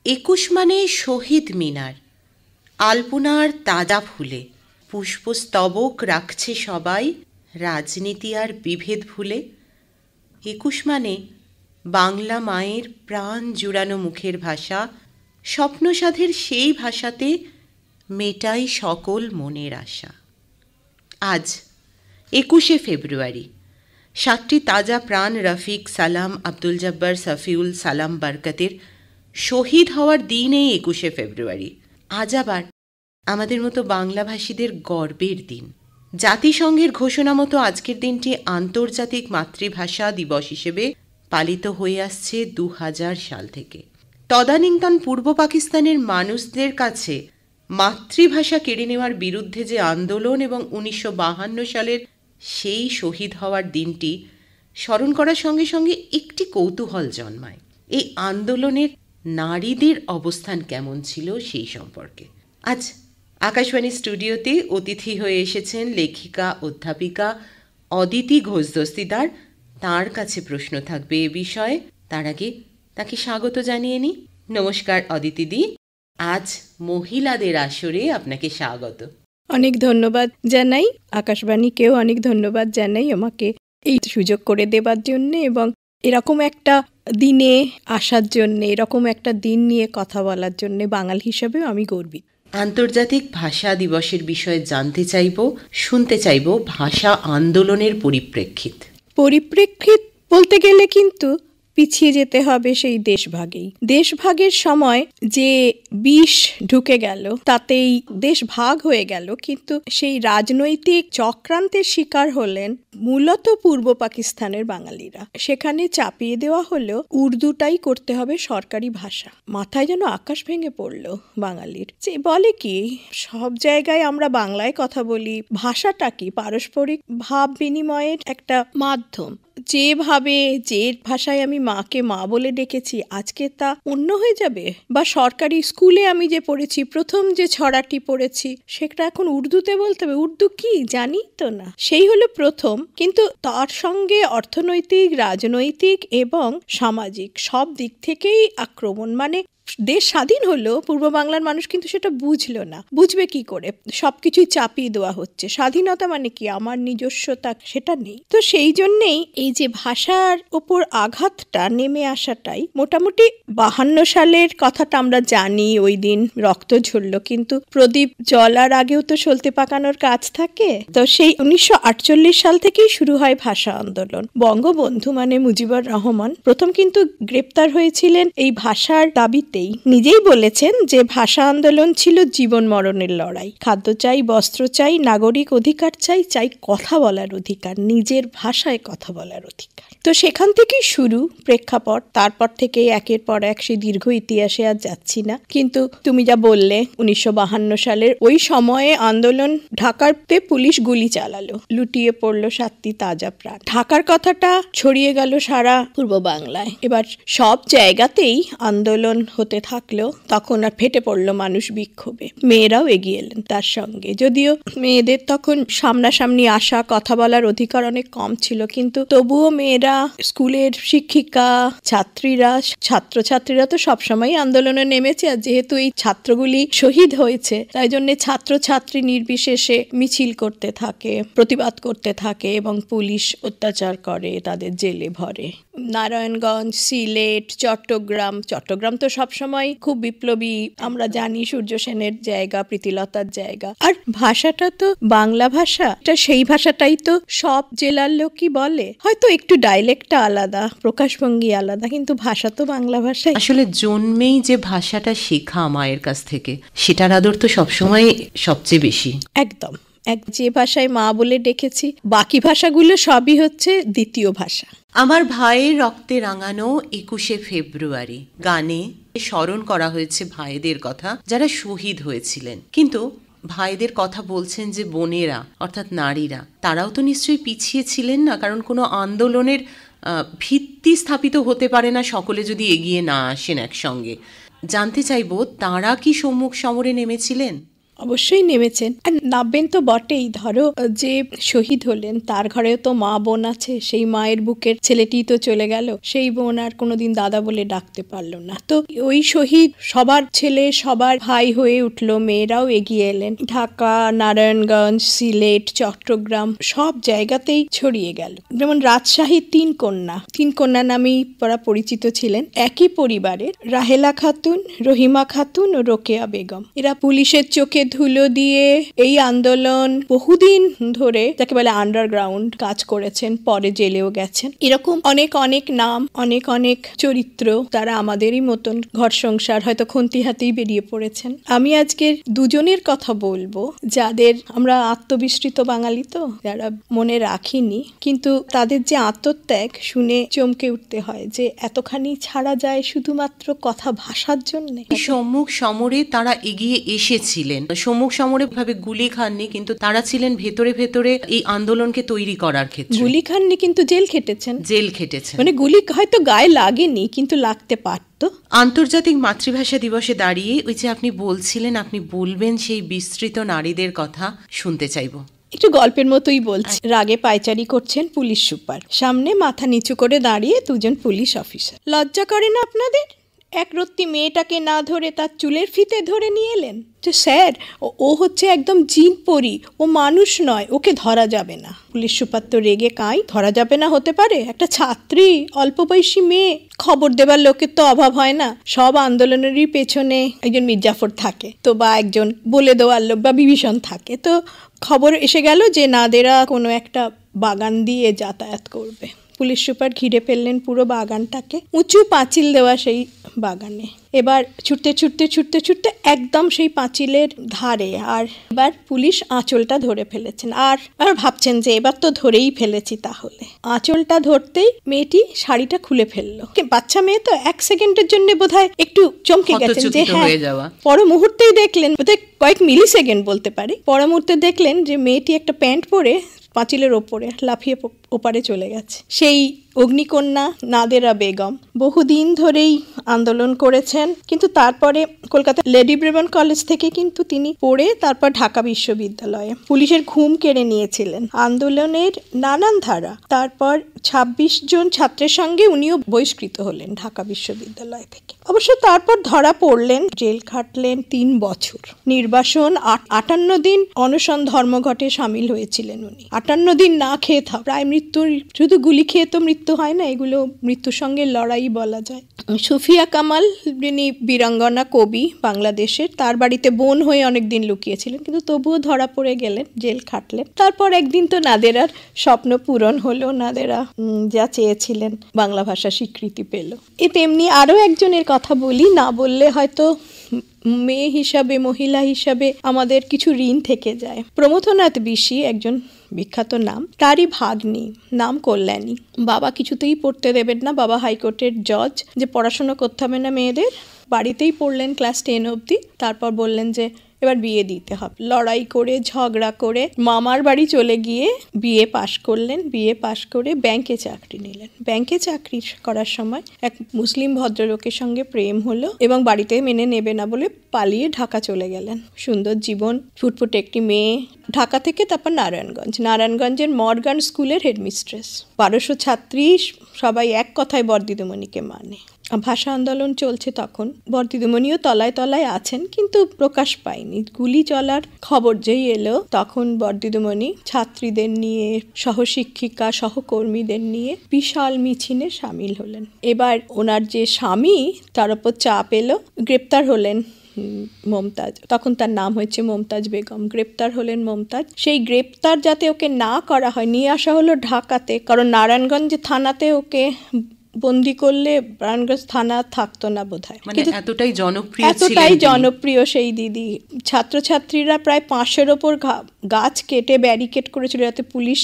21 মানে শহীদ মিনার, আলপনার তাজা ফুলে পুষ্পস্তবক রাখছে সবাই, রাজনীতি আর বিভেদ ভুলে। 21 মানে বাংলা মায়ের প্রাণ জুড়ানো মুখের ভাষা, স্বপ্নসাধের সেই ভাষাতে মেটাই সকল মনের আশা। আজ 21শে ফেব্রুয়ারি, 7টি তাজা প্রাণ রফিক, সালাম, আব্দুল জব্বার, সফিউল, সালাম বরকতের শহীদ হওয়ার দিন এই 21শে ফেব্রুয়ারি। আজ আবার আমাদের মতো বাংলাভাষীদের গর্বের দিন। জাতিসংঘের ঘোষণা মতো আজকের দিনটি আন্তর্জাতিক মাতৃভাষা দিবস হিসেবে পালিত হয়ে আসছে 2000 সাল থেকে। তদানীন্তন পূর্ব পাকিস্তানের মানুষদের কাছে মাতৃভাষা কেড়ে নেওয়ার বিরুদ্ধে যে আন্দোলন এবং 1952 সালের সেই শহীদ হওয়ার দিনটি স্মরণ করার সঙ্গে সঙ্গে একটি কৌতূহল জন্মায়, এই আন্দোলনের নারীদের অবস্থান কেমন ছিল সেই সম্পর্কে। আজ আকাশবাণী স্টুডিওতে অতিথি হয়ে এসেছেন লেখিকা অধ্যাপিকা অদিতি ঘোষ দস্তিদার। তাঁর কাছে প্রশ্ন থাকবে এ বিষয়ে। তার আগে তাকে স্বাগত জানিয়ে নিই। নমস্কার অদিতিদি, আজ মহিলাদের আসরে আপনাকে স্বাগত। অনেক ধন্যবাদ জানাই, আকাশবাণীকেও অনেক ধন্যবাদ জানাই আমাকে এই সুযোগ করে দেবার জন্য এবং এরকম একটা দিনে আসার জন্য, এরকম একটা দিন নিয়ে কথা বলার জন্য বাঙালি হিসেবেও আমি গর্বিত। আন্তর্জাতিক ভাষা দিবসের বিষয়ে জানতে চাইব, শুনতে চাইব ভাষা আন্দোলনের পরিপ্রেক্ষিত বলতে গেলে কিন্তু পিছিয়ে যেতে হবে সেই দেশভাগেই। দেশভাগের সময় যে বিষ ঢুকে গেল তাতেই দেশ ভাগ হয়ে গেল, কিন্তু সেই রাজনৈতিক চক্রান্তের শিকার হলেন মূলত পূর্ব পাকিস্তানের বাঙালিরা। সেখানে চাপিয়ে দেওয়া হলো উর্দুটাই করতে হবে সরকারি ভাষা। মাথায় যেন আকাশ ভেঙে পড়লো বাঙালির, যে বলে কি সব জায়গায় আমরা বাংলায় কথা বলি, ভাষাটা কি পারস্পরিক ভাব বিনিময়ের একটা মাধ্যম। যেভাবে যে ভাষায় আমি মাকে মা বলে ডেকেছি আজকে তা অন্য হয়ে যাবে, বা সরকারি স্কুলে আমি যে পড়েছি প্রথম যে ছড়াটি পড়েছি সেটা এখন উর্দুতে বলতে হবে। উর্দু কি জানি তো না, সেই হলো প্রথম। কিন্তু তার সঙ্গে অর্থনৈতিক, রাজনৈতিক এবং সামাজিক সব দিক থেকেই আক্রমণ। মানে দেশ স্বাধীন হলো, পূর্ব বাংলার মানুষ কিন্তু সেটা বুঝলো না। বুঝবে কি করে? সবকিছুই চাপিয়ে দেওয়া হচ্ছে। স্বাধীনতা মানে কি? আমার নিজস্বতা সেটা নেই। তো সেই জন্যেই এই যে ভাষার ওপর আঘাতটা নেমে আসাটাই মোটামুটি 52 সালের কথাটা আমরা জানি, ওই দিন রক্ত ঝরলো, কিন্তু প্রদীপ জ্বলার আগেও তো সলতে পাকানোর কাজ থাকে। তো সেই 1948 সাল থেকেই শুরু হয় ভাষা আন্দোলন। বঙ্গবন্ধু মানে মুজিবুর রহমান প্রথম কিন্তু গ্রেপ্তার হয়েছিলেন এই ভাষার দাবিতে। নিজেই বলেছেন যে ভাষা আন্দোলন ছিল জীবন মরণের লড়াই। খাদ্য চাই, বস্ত্র চাই, নাগরিক অধিকার চাই, চাই কথা বলার অধিকার, নিজের ভাষায় কথা বলার অধিকার। তো সেখান থেকেই শুরু প্রেক্ষাপট। তারপর থেকে একের পর এক সে দীর্ঘ ইতিহাসে আর যাচ্ছি না। কিন্তু তুমি যা বললে 1952 সালের ওই সময়ে আন্দোলন, ঢাকাতে পুলিশ গুলি চালালো, লুটিয়ে পড়লো 7টি তাজা প্রাণ। ঢাকার কথাটা ছড়িয়ে গেল সারা পূর্ব বাংলায়। এবার সব জায়গাতেই আন্দোলন হতে থাকলো। তখন আর ফেটে পড়লো মানুষ বিক্ষোভে। মেয়েরাও এগিয়ে এলেন তার সঙ্গে। যদিও মেয়েদের তখন সামনাসামনি আসা, কথা বলার অধিকার অনেক কম ছিল, কিন্তু তবুও মেয়েরা, স্কুলের শিক্ষিকা, ছাত্রছাত্রীরা তো সবসময় আন্দোলনে নেমেছে। আর যেহেতু এই ছাত্রগুলি শহীদ হয়েছে তাই জন্য ছাত্রছাত্রী নির্বিশেষে মিছিল করতে থাকে, প্রতিবাদ করতে থাকে এবং পুলিশ অত্যাচার করে, তাদের জেলে ভরে। নারায়ণগঞ্জ, সিলেট, চট্টগ্রাম তো সবসময় খুব বিপ্লবী, আমরা জানি সূর্য সেনের জায়গা, প্রীতিলতার জায়গা। আর ভাষাটা তো বাংলা ভাষা, সেই ভাষাটাই তো সব জেলার লোকই বলে। হয়তো একটু ডাইলেক্টটা আলাদা, প্রকাশভঙ্গি আলাদা, কিন্তু ভাষা তো বাংলা ভাষাই। আসলে জন্মেই যে ভাষাটা শেখা মায়ের কাছ থেকে, সেটার আদর তো সবসময় সবচেয়ে বেশি। একদম, যে ভাষায় মা বলে ডেকেছি, বাকি ভাষাগুলো সবই হচ্ছে দ্বিতীয় ভাষা। আমার ভাইয়ের রক্তে রাঙানো 21শে ফেব্রুয়ারি গানে স্মরণ করা হয়েছে ভাইদের কথা যারা শহীদ হয়েছিলেন। কিন্তু ভাইদের কথা বলছেন যে বোনেরা, অর্থাৎ নারীরা, তারাও তো নিশ্চয়ই পিছিয়ে ছিলেন না, কারণ কোনো আন্দোলনের ভিত্তি স্থাপিত হতে পারে না সকলে যদি এগিয়ে না আসেন একসঙ্গে। জানতে চাইব তাঁরা কি সম্মুখ সমরে নেমেছিলেন? অবশ্যই নেমেছেন, আর নামবেন তো বটেই। ধরো যে শহীদ হলেন তার ঘরেও তো মা বোন আছে, সেই মায়ের বুকের ছেলেটি তো চলে গেল, সেই বোন আর কোনোদিন দাদা বলে ডাকতে পারলো না। তো ওই শহীদ সবার ছেলে সবার ভাই হয়ে উঠলো, মেয়েরাও এগিয়ে এলেন। ঢাকা, নারায়ণগঞ্জ, সিলেট, চট্টগ্রাম সব জায়গাতেই ছড়িয়ে গেল। যেমন রাজশাহীর তিন কন্যা নামেই তারা পরিচিত ছিলেন। একই পরিবারের রাহেলা খাতুন, রহিমা খাতুন ও রোকেয়া বেগম। এরা পুলিশের চোখে ধুলো দিয়ে এই আন্দোলন বহুদিন ধরে, যাকে বলে আন্ডারগ্রাউন্ড, কাজ করেছেন, পরে জেলেও গেছেন। এরকম অনেক অনেক নাম, অনেক অনেক চরিত্র, তারা আমাদেরই মতন ঘর সংসার হয়তো খন্তি হাতেই বেরিয়ে পড়েছেন। আমি আজকের দুজনের কথা বলবো যাদের আমরা আত্মবিস্মৃত বাঙালি, তো যারা মনে রাখিনি, কিন্তু তাদের যে আত্মত্যাগ শুনে চমকে উঠতে হয় যে এতখানি ছাড়া যায় শুধুমাত্র কথা ভাষার জন্য। সম্মুখ সমরে তারা এগিয়ে এসেছিলেন, সম্মুখ সমরে ভাবে গুলি খাননি, কিন্তু তারা ছিলেন ভেতরে ভেতরে এই আন্দোলনকে তৈরি করার ক্ষেত্রে। গুলি খাননি কিন্তু জেল খেটেছেন, মানে গুলি হয়তো গায়ে লাগেনি কিন্তু লাগতে পারত। আন্তর্জাতিক মাতৃভাষা দিবসে দাঁড়িয়ে ওই যে আপনি বলছিলেন, আপনি বলবেন সেই বিস্তৃত নারীদের কথা শুনতে চাইবো। একটু গল্পের মতোই বলছি। রাগে পায়চারি করছেন পুলিশ সুপার, সামনে মাথা নিচু করে দাঁড়িয়ে দুজন পুলিশ অফিসার। লজ্জা করে না আপনাদের? এক রত্তি মেয়েটাকে না ধরে তার চুলের ফিতে ধরে নিয়ে এলেন। যে স্যার, ও হচ্ছে একদম জিন পরি, ও মানুষ নয়, ওকে ধরা যাবে না। পুলিশ সুপার তো রেগে কাই, ধরা যাবে না হতে পারে? একটা ছাত্রী, অল্প বয়সী মেয়ে, খবর দেবার লোকের তো অভাব হয় না। সব আন্দোলনেরই পেছনে একজন মির্জাফর থাকে, তো বা একজন বলে দেওয়ার লোক বা বিভীষণ থাকে। তো খবর এসে গেল যে নাদেরা কোনো একটা বাগান দিয়ে যাতায়াত করবে। পুলিশ সুপার ঘিরে ফেললেন পুরো বাগানটাকে, উঁচু পাঁচিল দেওয়া সেই বাগানে। এবার ছুটতে ছুটতে ছুটতে ছুটতে একদম সেই পাঁচিলের ধারে, আর এবার পুলিশ আঁচলটা ধরে ফেলেছেন। আর ভাবছেন যে এবার তো ধরেই ফেলেছি। তাহলে আঁচলটা ধরতেই মেয়েটি শাড়িটা খুলে ফেললো। বাচ্চা মেয়ে তো এক সেকেন্ডের জন্য বোধহয় একটু চমকে গেছেন যে হ্যাঁ, পর মুহূর্তেই দেখলেন, বোধহয় কয়েক মিলি সেকেন্ড বলতে পারি, পর মুহূর্তে দেখলেন যে মেয়েটি একটা প্যান্ট পরে পাঁচিলের ওপরে লাফিয়ে ওপারে চলে গেছে। সেই অগ্নিকন্যা নাদেরা বেগম বহুদিন ধরেই আন্দোলন করেছেন, কিন্তু তারপরে কলকাতা লেডি ব্রেবন কলেজ থেকে কিন্তু তিনি পড়ে তারপর ঢাকা বিশ্ববিদ্যালয়ে পুলিশের ঘুম কেড়ে নিয়েছিলেন। আন্দোলনের নানান ধারা, তারপর ২৬ জন ছাত্রের সঙ্গে উনিও বহিষ্কৃত হলেন ঢাকা বিশ্ববিদ্যালয় থেকে। অবশ্য তারপর ধরা পড়লেন, জেল খাটলেন ৩ বছর। নির্বাসন, ৫৮ দিন অনশন ধর্মঘটে সামিল হয়েছিলেন উনি। ৫৮ দিন না খেয়ে প্রায় মৃত্যুর, শুধু গুলি খেয়ে তো মৃত্যু হয় না, এগুলো মৃত্যুর সঙ্গে লড়াই বলা যায়। সুফিয়া কামাল, যিনি বীরাঙ্গনা কবি বাংলাদেশের, তার বাড়িতে বোন হয়ে অনেকদিন লুকিয়েছিলেন, কিন্তু তবুও ধরা পড়ে গেলেন, জেল খাটলেন। তারপর একদিন তো নাদেরার স্বপ্ন পূরণ হলো, নাদেরা যা চেয়েছিলেন বাংলা ভাষা স্বীকৃতি পেল। তেমনি আরও একজনের কথা বলি, না বললে হয়তো মেয়ে হিসাবে, মহিলা হিসাবে আমাদের কিছু ঋণ থেকে যায়। প্রমথনাথ বিশি একজন বিখ্যাত নাম, তারই ভাগ্নি, নাম কল্যাণী। বাবা কিছুতেই পড়তে দেবেন না, বাবা হাইকোর্টের জজ, যে পড়াশোনা করতে হবে না মেয়েদের, বাড়িতেই পড়লেন ক্লাস 10 অবধি, তারপর বললেন যে এবার বিয়ে দিতে হবে। লড়াই করে, ঝগড়া করে মামার বাড়ি চলে গিয়ে বিএ পাশ করলেন। বিএ পাশ করে ব্যাংকে চাকরি নিলেন। ব্যাংকে চাকরি করার সময় এক মুসলিম ভদ্রলোকের সঙ্গে প্রেম হলো এবং বাড়িতে মেনে নেবে না বলে পালিয়ে ঢাকা চলে গেলেন। সুন্দর জীবন, ফুটফুটে একটি মেয়ে। ঢাকা থেকে তারপর নারায়ণগঞ্জের মর্গান স্কুলের হেডমিস্ট্রেস। ১২০০ ছাত্রী, সবাই এক কথায় বরদিদিমণিকে মানে। ভাষা আন্দোলন চলছে তখন, বরদিদিমণিও তলায় তলায় আছেন, কিন্তু প্রকাশ পায়নি। গুলি চলার খবর যেই এলো, তখন বরদিদিমণি ছাত্রীদের নিয়ে, সহশিক্ষিকা সহকর্মীদের নিয়ে বিশাল মিছিলে সামিল হলেন। এবার ওনার যে স্বামী, তার উপর চাপ এলো, গ্রেপ্তার হলেন মমতাজ, তখন তার নাম হয়েছে মমতাজ বেগম। গ্রেপ্তার হলেন মমতাজ। সেই গ্রেপ্তার যাতে ওকে না করা হয়, নিয়ে আসা হলো ঢাকাতে, কারণ নারায়ণগঞ্জ থানাতে ওকে বন্দি করলে নারায়ণগঞ্জ থানা থাকতো না বোধহয়। এতটাই জনপ্রিয় সেই দিদি। ছাত্রছাত্রীরা প্রায় 500-এর ওপর গাছ কেটে ব্যারিকেড করেছিল যাতে পুলিশ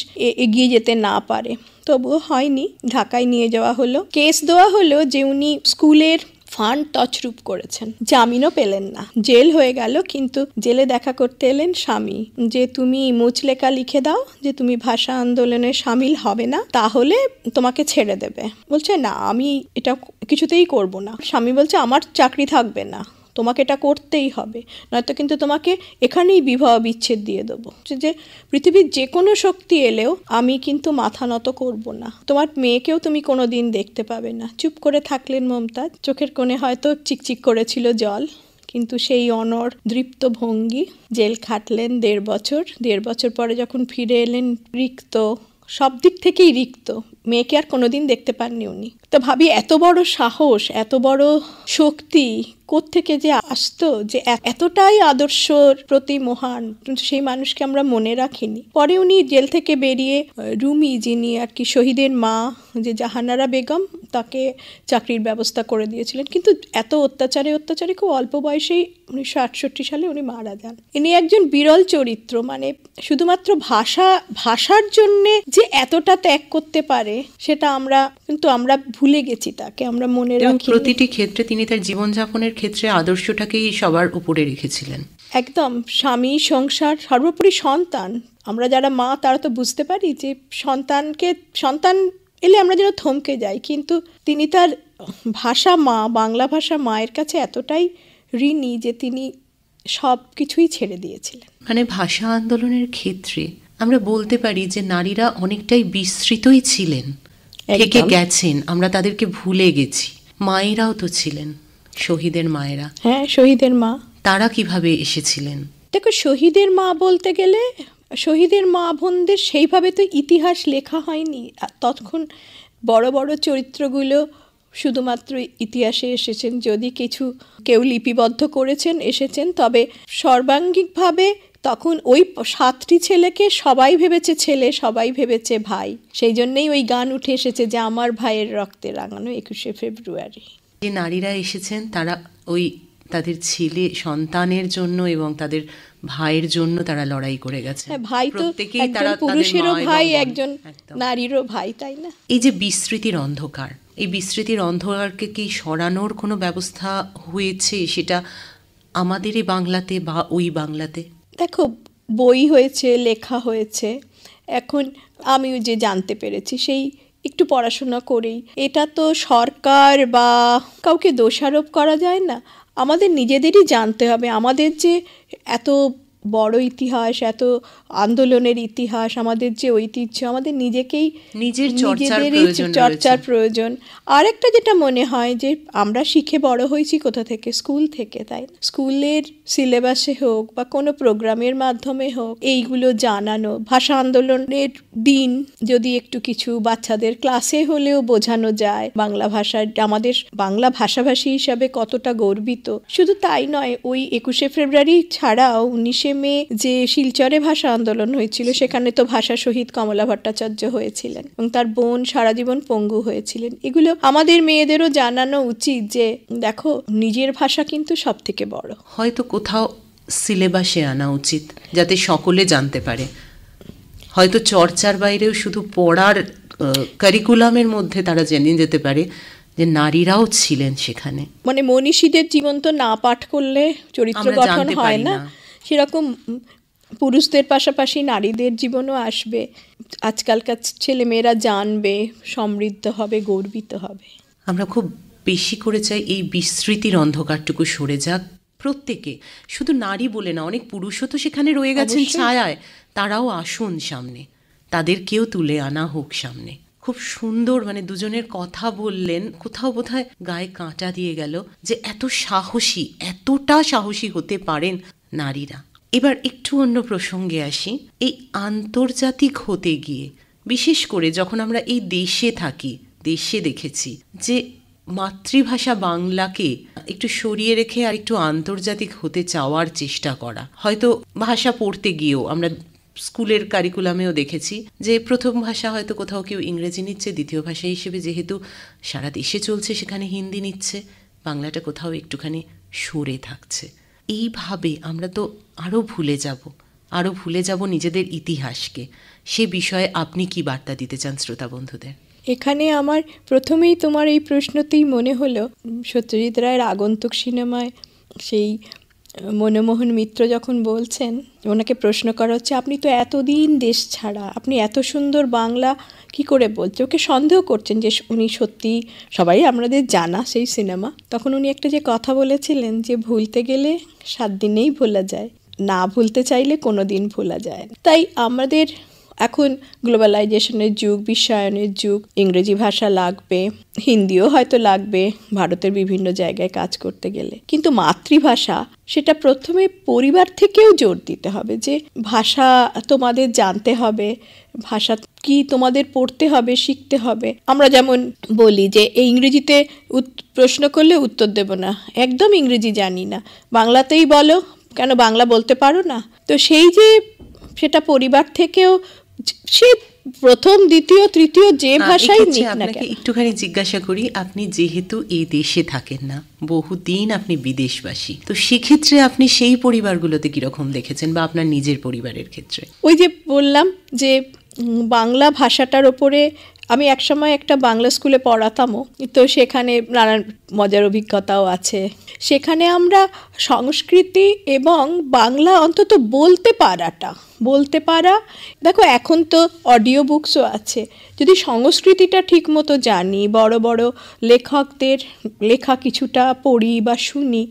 এগিয়ে যেতে না পারে, তবুও হয়নি। ঢাকায় নিয়ে যাওয়া হলো, কেস দেওয়া হলো যে উনি স্কুলের ফান্ড তছরূপ করেছেন। জামিনও পেলেন না, জেল হয়ে গেল। কিন্তু জেলে দেখা করতে এলেন স্বামী, যে তুমি মুচলেখা লিখে দাও যে তুমি ভাষা আন্দোলনে সামিল হবে না, তাহলে তোমাকে ছেড়ে দেবে। বলছে না, আমি এটা কিছুতেই করব না। স্বামী বলছে আমার চাকরি থাকবে না, তোমাকে এটা করতেই হবে, নয়তো কিন্তু তোমাকে এখানেই বিবাহ বিচ্ছেদ দিয়ে দেবো। যে পৃথিবীর যে কোনো শক্তি এলেও আমি কিন্তু মাথা নত করব না, তোমার মেয়েকেও তুমি কোনো দিন দেখতে পাবে না। চুপ করে থাকলেন মমতাজ, চোখের কোণে হয়তো চিকচিক করেছিল জল, কিন্তু সেই অনড় দৃপ্ত ভঙ্গি। জেল খাটলেন 1.5 বছর, 1.5 বছর পরে যখন ফিরে এলেন রিক্ত, সব দিক থেকেই রিক্ত, মেয়েকে আর কোনোদিন দেখতে পাননি উনি। তো ভাবি এত বড় সাহস, এত বড় শক্তি কোত্থেকে যে আসতো, যে এতটাই আদর্শর প্রতি মহান, কিন্তু সেই মানুষকে আমরা মনে রাখিনি। পরে উনি জেল থেকে বেরিয়ে রুমি, যিনি আর কি শহীদের মা, যে জাহানারা বেগম, তাকে চাকরির ব্যবস্থা করে দিয়েছিলেন। কিন্তু এত অত্যাচারে খুব অল্প বয়সেই 1968 সালে উনি মারা যান। ইনি একজন বিরল চরিত্র, মানে শুধুমাত্র ভাষার জন্যে যে এতটা ত্যাগ করতে পারে সেটা আমরা ভুলে গেছি, তাকে আমরা মনে রাখি। প্রতিটি ক্ষেত্রে তিনি তার জীবনযাপনের ক্ষেত্রে আদর্শটাকেই সবার উপরে রেখেছিলেন। একদম, স্বামী, সংসার, সর্বোপরি সন্তান। আমরা যারা মা তারা তো বুঝতে পারি যে সন্তান এলে আমরা যেন থমকে যাই, কিন্তু তিনি তার ভাষা মা, বাংলা ভাষা মায়ের কাছে এতটাই ঋণী যে তিনি সব কিছুই ছেড়ে দিয়েছিলেন। মানে ভাষা আন্দোলনের ক্ষেত্রে আমরা বলতে পারি যে নারীরা অনেকটাই বিস্মৃতই ছিলেন, থেকে গেছেন, আমরা তাদেরকে ভুলে গেছি। মায়েরাও তো ছিলেন, শহীদের মায়েরা। হ্যাঁ, শহীদের মা। তারা কিভাবে এসেছিলেন? দেখো, শহীদের মা বলতে গেলে শহীদের মা বোনদের সেইভাবে তো ইতিহাস লেখা হয়নি। তখন বড় বড় চরিত্রগুলো শুধুমাত্র ইতিহাসে এসেছেন, যদি কেউ লিপিবদ্ধ করেছেন এসেছেন, তবে সর্বাঙ্গিকভাবে তখন ওই 7টি ছেলেকে সবাই ভেবেছে ছেলে, সবাই ভেবেছে ভাই। সেই জন্যেই ওই গান উঠে এসেছে যে আমার ভাইয়ের রক্তে রাঙানো 21শে ফেব্রুয়ারি। যে নারীরা এসেছেন তারা ওই তাদের ছেলে সন্তানের জন্য এবং তাদের ভাইয়ের জন্য তারা লড়াই করে গেছে। ভাই তো একজন পুরুষেরও ভাই, একজন নারীরও ভাই, তাই না? এই যে বিস্মৃতির অন্ধকার, এই বিস্মৃতির অন্ধকারকে কি সরানোর কোনো ব্যবস্থা হয়েছে সেটা আমাদেরই বাংলাতে বা ওই বাংলাতে? দেখো, বই হয়েছে, লেখা হয়েছে। এখন আমিও যে জানতে পেরেছি সেই একটু পড়াশোনা করেই, এটা তো সরকার বা কাউকে দোষারোপ করা যায় না, আমাদের নিজেদেরই জানতে হবে। আমাদের যে এত বড় ইতিহাস, এত আন্দোলনের ইতিহাস, আমাদের যে ঐতিহ্য, আমাদের নিজেদের চর্চার প্রয়োজন। আর একটা যেটা মনে হয় যে আমরা শিখে বড় হয়েছি কোথা থেকে? স্কুল থেকে, তাই না? স্কুলের সিলেবাসে হোক বা কোনো প্রোগ্রামের মাধ্যমে হোক, এইগুলো জানানো। ভাষা আন্দোলনের দিন যদি একটু কিছু বাচ্চাদের ক্লাসে হলেও বোঝানো যায় বাংলা ভাষার, আমাদের বাংলা ভাষাভাষী হিসাবে কতটা গর্বিত। শুধু তাই নয়, ওই 21শে ফেব্রুয়ারি ছাড়াও 19শে মে যে শিলচরে ভাষা আন্দোলন হয়েছিল, সেখানে তো ভাষা শহীদ কমলা ভট্টাচার্য হয়েছিলেন এবং তার বোন সারা জীবন পঙ্গু হয়েছিলেন। এগুলো আমাদের মেয়েদেরও জানানো উচিত যে দেখো, নিজের ভাষা কিন্তু সব থেকে বড়। হয়তো কোথাও সিলেবাসে আনা উচিত যাতে সকলে জানতে পারে। হয়তো চর্চার বাইরেও শুধু পড়ার কারিকুলামের মধ্যে তারা জেনে যেতে পারে যে নারীরাও ছিলেন সেখানে। মানে মনীষীদের জীবন তো না পাঠ করলে চরিত্র গঠন হয় না, সেরকম পুরুষদের পাশাপাশি নারীদের জীবনও আসবে। আজকালকার ছেলেমেয়েরা জানবে, সমৃদ্ধ হবে, গর্বিত হবে। আমরা খুব বেশি করে চাই এই বিস্মৃতির অন্ধকারটুকু সরে যাক প্রত্যেকে, শুধু নারী বলে না, অনেক পুরুষও তো সেখানে রয়ে গেছেন ছায়ায়, তারাও আসুন সামনে, তাদেরকেও তুলে আনা হোক সামনে। খুব সুন্দর, মানে দুজনের কথা বললেন, কোথাও বোধহয় গায়ে কাঁটা দিয়ে গেল যে এতটা সাহসী হতে পারেন নারীরা। এবার একটু অন্য প্রসঙ্গে আসি। এই আন্তর্জাতিক হতে গিয়ে, বিশেষ করে যখন আমরা এই দেশে থাকি, দেশে দেখেছি যে মাতৃভাষা বাংলাকে একটু সরিয়ে রেখে আর একটু আন্তর্জাতিক হতে চাওয়ার চেষ্টা করা। হয়তো ভাষা পড়তে গিয়েও আমরা স্কুলের কারিকুলামেও দেখেছি যে প্রথম ভাষা হয়তো কোথাও কেউ ইংরেজি নিচ্ছে, দ্বিতীয় ভাষা হিসেবে যেহেতু সারা দেশে চলছে সেখানে হিন্দি নিচ্ছে, বাংলাটা কোথাও একটুখানি সরে থাকছে। এইভাবে আমরা তো আরও ভুলে যাব নিজেদের ইতিহাসকে। সে বিষয়ে আপনি কি বার্তা দিতে চান শ্রোতা বন্ধুদের? এখানে আমার প্রথমেই তোমার এই প্রশ্নতেই মনে হলো সত্যজিৎ রায়ের আগন্তুক সিনেমায় সেই মনমোহন মিত্র যখন বলছেন, ওনাকে প্রশ্ন করা হচ্ছে আপনি তো এতদিন দেশ ছাড়া, আপনি এত সুন্দর বাংলা কি করে বলছে, ওকে সন্দেহ করছেন যে উনি সত্যি, সবাই আমাদের জানা সেই সিনেমা। তখন উনি একটা যে কথা বলেছিলেন যে ভুলতে গেলে 7 দিনেই ভোলা যায়, না ভুলতে চাইলে কোনো দিন ভোলা যায় না। তাই আমাদের এখন গ্লোবালাইজেশনের যুগ, বিশ্বায়নের যুগ, ইংরেজি ভাষা লাগবে, হিন্দিও হয়তো লাগবে ভারতের বিভিন্ন জায়গায় কাজ করতে গেলে, কিন্তু মাতৃভাষা সেটা প্রথমে পরিবার থেকেও জোর দিতে হবে যে ভাষা তোমাদের জানতে হবে, ভাষা কি তোমাদের পড়তে হবে, শিখতে হবে। আমরা যেমন বলি যে এই ইংরেজিতে প্রশ্ন করলে উত্তর দেব না, একদম ইংরেজি জানি না, বাংলাতেই বলো, কেন বাংলা বলতে পারো না? তো সেই যে সেটা পরিবার থেকেও, সে প্রথম, দ্বিতীয়, তৃতীয় যে ভাষাই নিক না কেন। একটুখানি জিজ্ঞাসা করি, আপনি যেহেতু এই দেশে থাকেন না, বহুদিন আপনি বিদেশবাসী, তো সেক্ষেত্রে আপনি সেই পরিবারগুলোতে কিরকম দেখেছেন, বা আপনার নিজের পরিবারের ক্ষেত্রে? ওই যে বললাম যে বাংলা ভাষাটার ওপরে আমি একসময় একটা বাংলা স্কুলে পড়াতামও, তো সেখানে নানান মজার অভিজ্ঞতাও আছে। সেখানে আমরা সংস্কৃতি এবং বাংলা অন্তত বলতে পারা, দেখো এখন তো অডিও বুকসও আছে, যদি সংস্কৃতিটা ঠিক মতো জানি, বড় বড় লেখকদের লেখা কিছুটা পড়ি বা শুনি,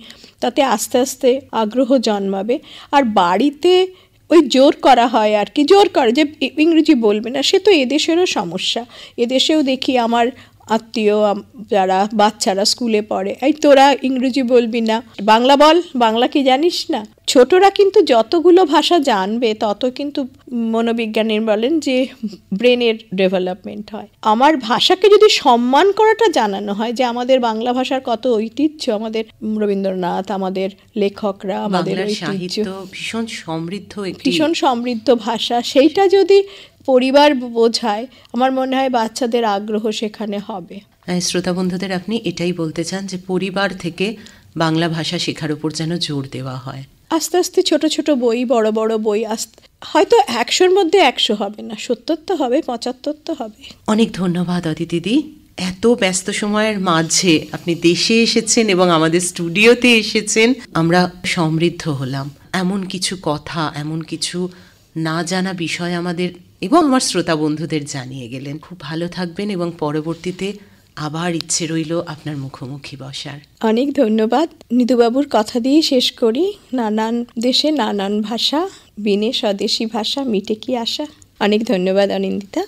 তাতে আস্তে আস্তে আগ্রহ জন্মাবে। আর বাড়িতে ওই জোর করা হয় আর কি, জোর করে যে ইংরেজি বলবে না, সে তো এদেশেরও সমস্যা। এদেশেও দেখি আমার আত্মীয় যারা বাচ্চারা স্কুলে পড়ে, এই তোরা ইংরেজি বলবি না, বাংলা বল, বাংলা কি জানিস না? ছোটরা কিন্তু যতগুলো ভাষা জানবে তত কিন্তু মনোবিজ্ঞানী বলেন যে ব্রেনের ডেভেলপমেন্ট হয়। আমার ভাষাকে যদি সম্মান করাটা জানানো হয় যে আমাদের বাংলা ভাষার কত ঐতিহ্য, আমাদের রবীন্দ্রনাথ, আমাদের লেখকরা, আমাদের সাহিত্য ভীষণ সমৃদ্ধ ভাষা, সেইটা যদি পরিবার বোঝায়, আমার মনে হয় বাচ্চাদের আগ্রহ সেখানে হবে। শ্রোতা বন্ধুদের আপনি এটাই বলতে চান যে পরিবার থেকে বাংলা ভাষা শেখার উপর যেন জোর দেওয়া হয়। আস্তে আস্তে ছোট ছোট বই, বড় বড় বই, হয়তো 100-র মধ্যে 100 হবে না, 70 তো হবে, 75 তো হবে। অনেক ধন্যবাদ অদিতি দিদি, এত ব্যস্ত সময়ের মাঝে আপনি দেশে এসেছেন এবং আমাদের স্টুডিওতে এসেছেন। আমরা সমৃদ্ধ হলাম, এমন কিছু কথা, এমন কিছু না জানা বিষয় আমাদের এবং আমার শ্রোতা বন্ধুদের জানিয়ে গেলেন। খুব ভালো থাকবেন এবং পরবর্তীতে আবার ইচ্ছে রইল আপনার মুখোমুখি বসার। অনেক ধন্যবাদ। নিধুবাবুর কথা দিয়ে শেষ করি, নানান দেশে নানান ভাষা, বিনে স্বদেশী ভাষা, মিটে কি আশা। অনেক ধন্যবাদ অনিন্দিতা।